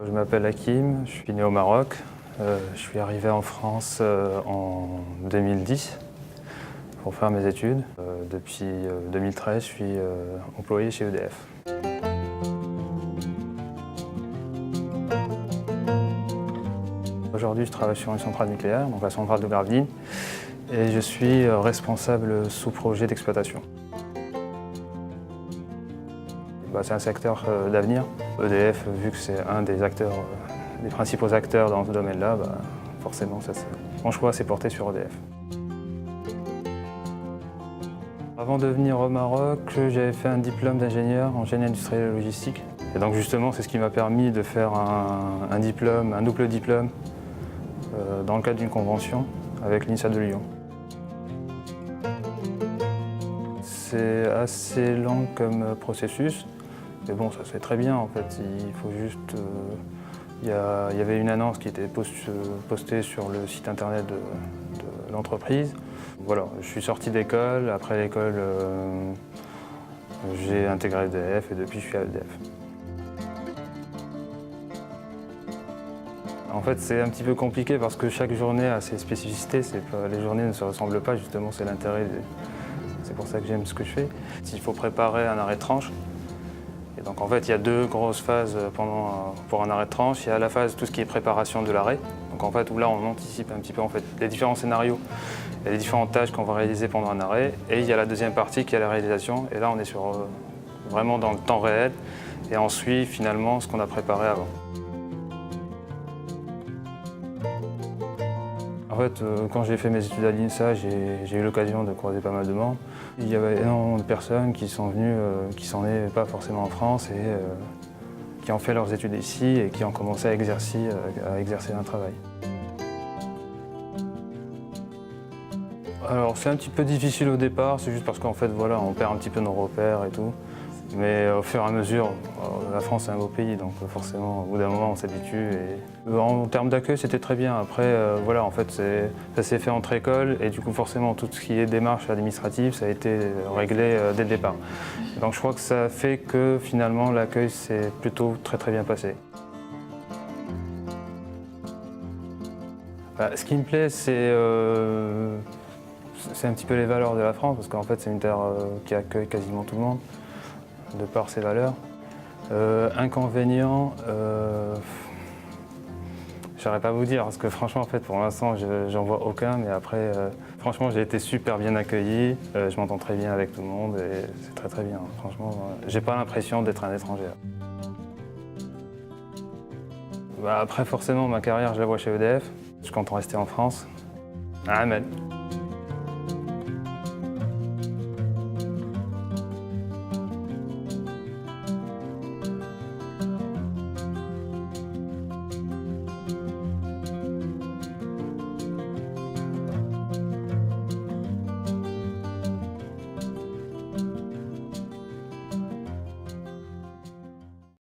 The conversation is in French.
Je m'appelle Hakim, je suis né au Maroc. Je suis arrivé en France en 2010 pour faire mes études. Depuis 2013, je suis employé chez EDF. Aujourd'hui, je travaille sur une centrale nucléaire, donc la centrale de Gravelines, et je suis responsable sous projet d'exploitation. C'est un secteur d'avenir. EDF, vu que c'est un des principaux acteurs dans ce domaine-là, forcément, mon choix s'est porté sur EDF. Avant de venir au Maroc, j'avais fait un diplôme d'ingénieur en génie industriel et logistique. Et donc justement, c'est ce qui m'a permis de faire un double diplôme, dans le cadre d'une convention avec l'INSA de Lyon. C'est assez lent comme processus, mais bon, ça se fait très bien en fait. Il faut juste... il y avait une annonce qui était postée sur le site internet de l'entreprise. Voilà, je suis sorti d'école. Après l'école, j'ai intégré EDF et depuis je suis à EDF. En fait, c'est un petit peu compliqué parce que chaque journée a ses spécificités. Les journées ne se ressemblent pas, justement, c'est l'intérêt. C'est pour ça que j'aime ce que je fais. Il faut préparer un arrêt de tranche. Et donc en fait, il y a deux grosses phases pour un arrêt de tranche. Il y a la phase, tout ce qui est préparation de l'arrêt. Donc en fait, où là, on anticipe un petit peu en fait, les différents scénarios et les différentes tâches qu'on va réaliser pendant un arrêt. Et il y a la deuxième partie qui est la réalisation. Et là, on est vraiment dans le temps réel. Et on suit finalement ce qu'on a préparé avant. En fait, quand j'ai fait mes études à l'INSA, j'ai eu l'occasion de croiser pas mal de monde. Il y avait énormément de personnes qui sont venues, qui sont nées pas forcément en France et qui ont fait leurs études ici et qui ont commencé à exercer un travail. Alors c'est un petit peu difficile au départ, c'est juste parce qu'en fait voilà, on perd un petit peu nos repères et tout. Mais au fur et à mesure, la France est un beau pays, donc forcément, au bout d'un moment, on s'habitue. En termes d'accueil, c'était très bien. Après, voilà, en fait, ça s'est fait entre écoles et du coup, forcément, tout ce qui est démarche administrative, ça a été réglé dès le départ. Donc je crois que ça fait que finalement, l'accueil s'est plutôt très bien passé. Ce qui me plaît, c'est un petit peu les valeurs de la France, parce qu'en fait, c'est une terre qui accueille quasiment tout le monde, de par ses valeurs. Inconvénients, je saurais pas vous dire, parce que franchement, en fait, pour l'instant, j'en vois aucun, mais après, franchement, j'ai été super bien accueilli, je m'entends très bien avec tout le monde et c'est très bien. Franchement, j'ai pas l'impression d'être un étranger. Après, forcément, ma carrière, je la vois chez EDF. Je compte rester en France. Amen.